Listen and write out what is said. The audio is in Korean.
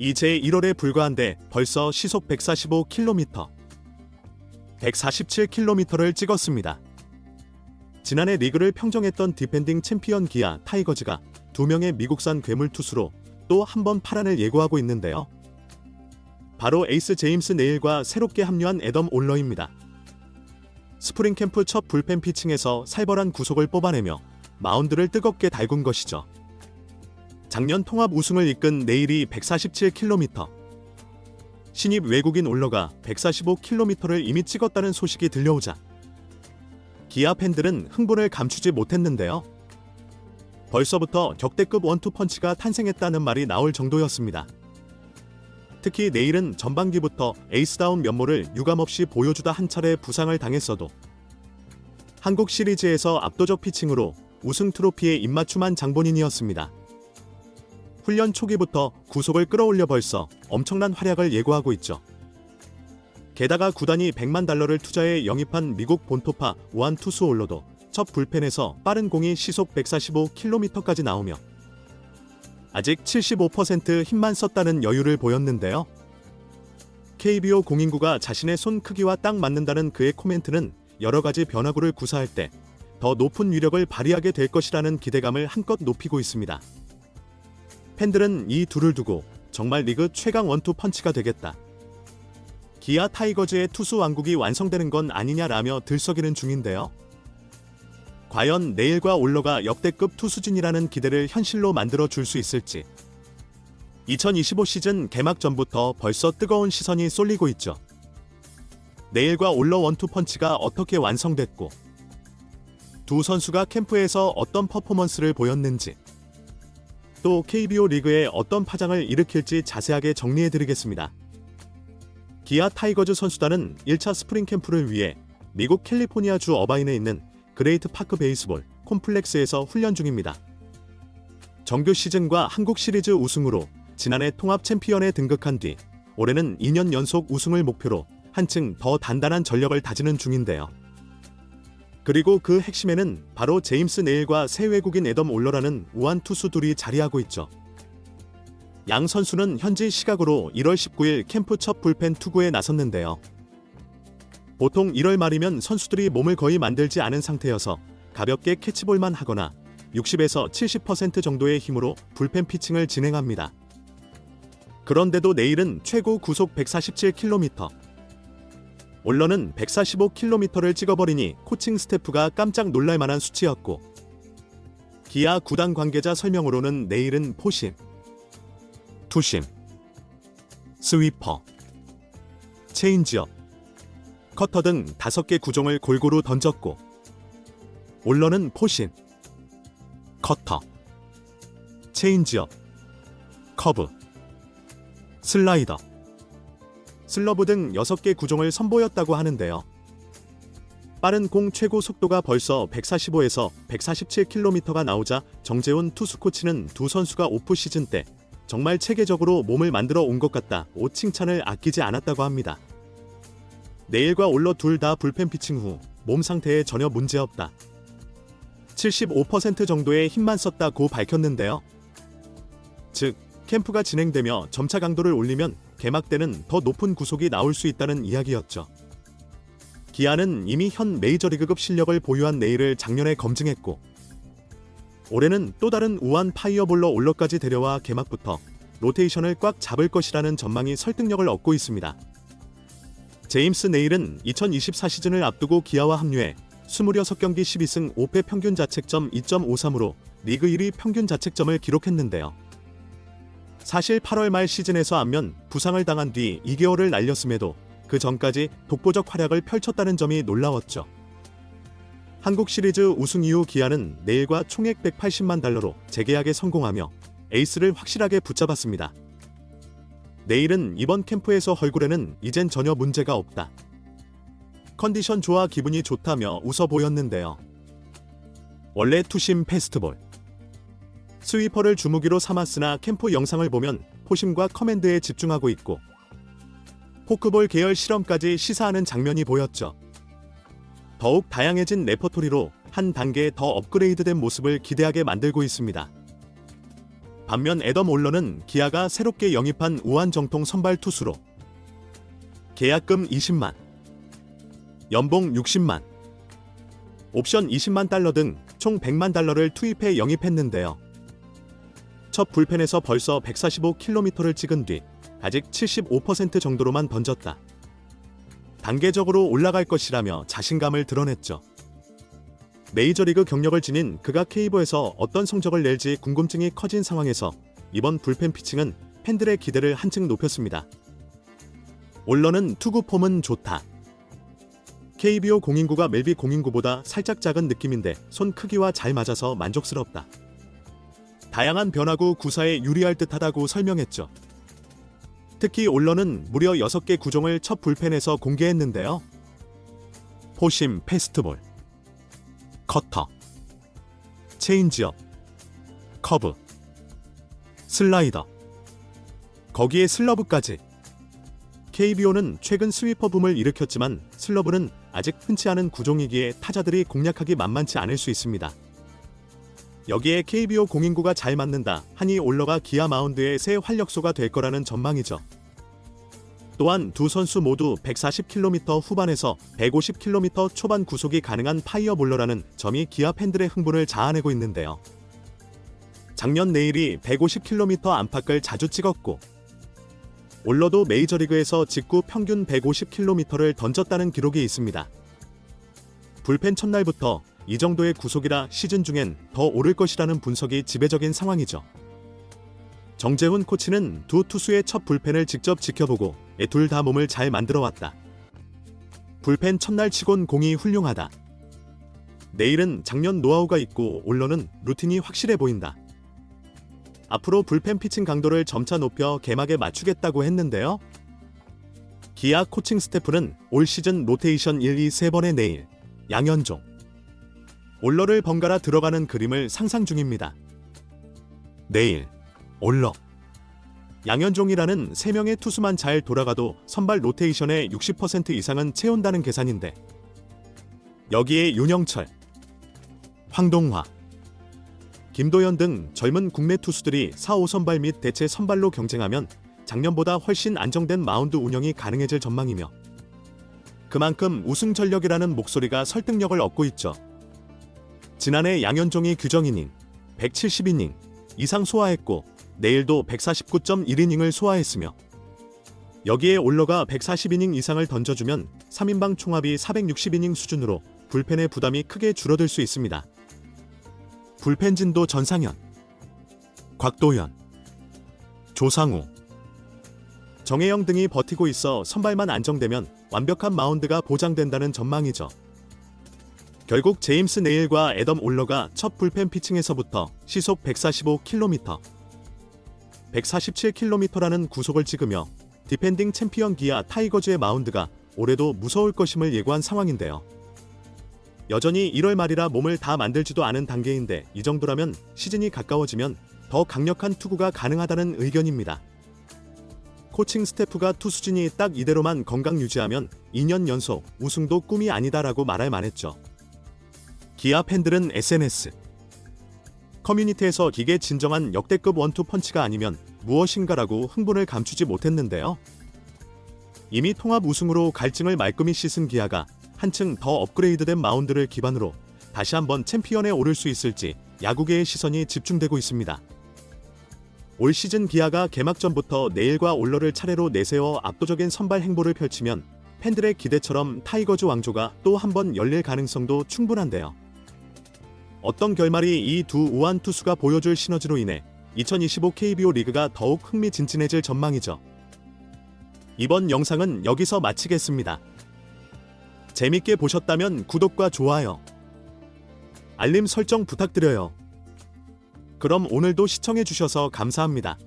이제 1월에 불과한데 벌써 시속 145km, 147km를 찍었습니다. 지난해 리그를 평정했던 디펜딩 챔피언 기아 타이거즈가 2명의 미국산 괴물 투수로 또 한 번 파란을 예고하고 있는데요. 바로 에이스 제임스 네일과 새롭게 합류한 애덤 올러입니다. 스프링 캠프 첫 불펜 피칭에서 살벌한 구속을 뽑아내며 마운드를 뜨겁게 달군 것이죠. 작년 통합 우승을 이끈 네일이 147km, 신입 외국인 올러가 145km를 이미 찍었다는 소식이 들려오자 기아 팬들은 흥분을 감추지 못했는데요. 벌써부터 역대급 원투펀치가 탄생했다는 말이 나올 정도였습니다. 특히 네일은 전반기부터 에이스다운 면모를 유감없이 보여주다 한 차례 부상을 당했어도 한국 시리즈에서 압도적 피칭으로 우승 트로피에 입맞춤한 장본인이었습니다. 훈련 초기부터 구속을 끌어올려 벌써 엄청난 활약을 예고하고 있죠. 게다가 구단이 $1,000,000를 투자해 영입한 미국 본토파 우한 투수 올러도 첫 불펜에서 빠른 공이 시속 145km까지 나오며 아직 75% 힘만 썼다는 여유를 보였는데요. KBO 공인구가 자신의 손 크기와 딱 맞는다는 그의 코멘트는 여러 가지 변화구를 구사할 때 더 높은 위력을 발휘하게 될 것이라는 기대감을 한껏 높이고 있습니다. 팬들은 이 둘을 두고 정말 리그 최강 원투 펀치가 되겠다, 기아 타이거즈의 투수 왕국이 완성되는 건 아니냐라며 들썩이는 중인데요. 과연 네일과 올러가 역대급 투수진이라는 기대를 현실로 만들어 줄 수 있을지 2025 시즌 개막 전부터 벌써 뜨거운 시선이 쏠리고 있죠. 네일과 올러 원투 펀치가 어떻게 완성됐고 두 선수가 캠프에서 어떤 퍼포먼스를 보였는지, 또 KBO 리그에 어떤 파장을 일으킬지 자세하게 정리해드리겠습니다. 기아 타이거즈 선수단은 1차 스프링 캠프를 위해 미국 캘리포니아주 어바인에 있는 그레이트 파크 베이스볼 콤플렉스에서 훈련 중입니다. 정규 시즌과 한국 시리즈 우승으로 지난해 통합 챔피언에 등극한 뒤 올해는 2년 연속 우승을 목표로 한층 더 단단한 전력을 다지는 중인데요. 그리고 그 핵심에는 바로 제임스 네일과 새 외국인 애덤 올러라는 우한 투수 둘이 자리하고 있죠. 양 선수는 현지 시각으로 1월 19일 캠프 첫 불펜 투구에 나섰는데요. 보통 1월 말이면 선수들이 몸을 거의 만들지 않은 상태여서 가볍게 캐치볼만 하거나 60에서 70% 정도의 힘으로 불펜 피칭을 진행합니다. 그런데도 네일은 최고 구속 147km, 올러는 145km를 찍어버리니 코칭 스태프가 깜짝 놀랄 만한 수치였고, 기아 구단 관계자 설명으로는 네일은 포심, 투심, 스위퍼, 체인지업, 커터 등 5개 구종을 골고루 던졌고, 올러는 포심, 커터, 체인지업, 커브, 슬라이더, 슬러브 등 6개 구종을 선보였다고 하는데요. 빠른 공 최고 속도가 벌써 145에서 147km가 나오자 정재훈 투수 코치는 두 선수가 오프 시즌 때 정말 체계적으로 몸을 만들어 온 것 같다 오 칭찬을 아끼지 않았다고 합니다. 네일과 올러 둘 다 불펜 피칭 후 몸 상태에 전혀 문제없다, 75% 정도의 힘만 썼다고 밝혔는데요. 즉, 캠프가 진행되며 점차 강도를 올리면 개막 때는 더 높은 구속이 나올 수 있다는 이야기였죠. 기아는 이미 현 메이저리그급 실력을 보유한 네일을 작년에 검증했고, 올해는 또 다른 우한 파이어볼러 올러까지 데려와 개막부터 로테이션을 꽉 잡을 것이라는 전망이 설득력을 얻고 있습니다. 제임스 네일은 2024 시즌을 앞두고 기아와 합류해 26경기 12승 5패 평균 자책점 2.53으로 리그 1위 평균 자책점을 기록했는데요. 사실 8월 말 시즌에서 안면 부상을 당한 뒤 2개월을 날렸음에도 그 전까지 독보적 활약을 펼쳤다는 점이 놀라웠죠. 한국 시리즈 우승 이후 기아는 네일과 총액 $1,800,000로 재계약에 성공하며 에이스를 확실하게 붙잡았습니다. 네일은 이번 캠프에서 얼굴에는 이젠 전혀 문제가 없다, 컨디션 좋아 기분이 좋다며 웃어 보였는데요. 원래 투심 패스트볼, 스위퍼를 주무기로 삼았으나 캠프 영상을 보면 포심과 커맨드에 집중하고 있고 포크볼 계열 실험까지 시사하는 장면이 보였죠. 더욱 다양해진 레퍼토리로 한 단계 더 업그레이드된 모습을 기대하게 만들고 있습니다. 반면 애덤 올러는 기아가 새롭게 영입한 우한 정통 선발 투수로 계약금 20만, 연봉 60만, 옵션 20만 달러 등 총 100만 달러를 투입해 영입했는데요. 첫 불펜에서 벌써 145km를 찍은 뒤 아직 75% 정도로만 던졌다. 단계적으로 올라갈 것이라며 자신감을 드러냈죠. 메이저리그 경력을 지닌 그가 KBO에서 어떤 성적을 낼지 궁금증이 커진 상황에서 이번 불펜 피칭은 팬들의 기대를 한층 높였습니다. 올러는 투구 폼은 좋다. KBO 공인구가 멜비 공인구보다 살짝 작은 느낌인데 손 크기와 잘 맞아서 만족스럽다. 다양한 변화구 구사에 유리할 듯하다고 설명했죠. 특히 올러는 무려 6개 구종을 첫 불펜에서 공개했는데요. 포심 패스트볼, 커터, 체인지업, 커브, 슬라이더, 거기에 슬러브까지. KBO는 최근 스위퍼 붐을 일으켰지만 슬러브는 아직 흔치 않은 구종이기에 타자들이 공략하기 만만치 않을 수 있습니다. 여기에 KBO 공인구가 잘 맞는다 하니 올러가 기아 마운드의 새 활력소가 될 거라는 전망이죠. 또한 두 선수 모두 140km 후반에서 150km 초반 구속이 가능한 파이어볼러라는 점이 기아 팬들의 흥분을 자아내고 있는데요. 작년 네일이 150km 안팎을 자주 찍었고 올러도 메이저리그에서 직구 평균 150km를 던졌다는 기록이 있습니다. 불펜 첫날부터 이 정도의 구속이라 시즌 중엔 더 오를 것이라는 분석이 지배적인 상황이죠. 정재훈 코치는 두 투수의 첫 불펜을 직접 지켜보고 둘 다 몸을 잘 만들어왔다. 불펜 첫날 치곤 공이 훌륭하다. 내일은 작년 노하우가 있고 올러는 루틴이 확실해 보인다. 앞으로 불펜 피칭 강도를 점차 높여 개막에 맞추겠다고 했는데요. 기아 코칭 스태프는 올 시즌 로테이션 1, 2, 3번의 내일, 양현종, 올러를 번갈아 들어가는 그림을 상상 중입니다. 내일, 올러, 양현종이라는 3명의 투수만 잘 돌아가도 선발 로테이션의 60% 이상은 채운다는 계산인데 여기에 윤영철, 황동화, 김도현 등 젊은 국내 투수들이 4, 5선발 및 대체 선발로 경쟁하면 작년보다 훨씬 안정된 마운드 운영이 가능해질 전망이며 그만큼 우승 전력이라는 목소리가 설득력을 얻고 있죠. 지난해 양현종이 규정이닝 170이닝 이상 소화했고 내일도 149.1이닝을 소화했으며 여기에 올러가 140이닝 이상을 던져주면 3인방 총합이 460이닝 수준으로 불펜의 부담이 크게 줄어들 수 있습니다. 불펜진도 전상현, 곽도현, 조상우, 정혜영 등이 버티고 있어 선발만 안정되면 완벽한 마운드가 보장된다는 전망이죠. 결국 제임스 네일과 애덤 올러가 첫 불펜 피칭에서부터 시속 145km, 147km라는 구속을 찍으며 디펜딩 챔피언 기아 타이거즈의 마운드가 올해도 무서울 것임을 예고한 상황인데요. 여전히 1월 말이라 몸을 다 만들지도 않은 단계인데 이 정도라면 시즌이 가까워지면 더 강력한 투구가 가능하다는 의견입니다. 코칭 스태프가 투수진이 딱 이대로만 건강 유지하면 2년 연속 우승도 꿈이 아니다라고 말할 만했죠. 기아 팬들은 SNS, 커뮤니티에서 이게 진정한 역대급 원투 펀치가 아니면 무엇인가라고 흥분을 감추지 못했는데요. 이미 통합 우승으로 갈증을 말끔히 씻은 기아가 한층 더 업그레이드된 마운드를 기반으로 다시 한번 챔피언에 오를 수 있을지 야구계의 시선이 집중되고 있습니다. 올 시즌 기아가 개막전부터 내일과 올러를 차례로 내세워 압도적인 선발 행보를 펼치면 팬들의 기대처럼 타이거즈 왕조가 또 한 번 열릴 가능성도 충분한데요. 어떤 결말이 이 두 우한 투수가 보여줄 시너지로 인해 2025 KBO 리그가 더욱 흥미진진해질 전망이죠. 이번 영상은 여기서 마치겠습니다. 재밌게 보셨다면 구독과 좋아요, 알림 설정 부탁드려요. 그럼 오늘도 시청해주셔서 감사합니다.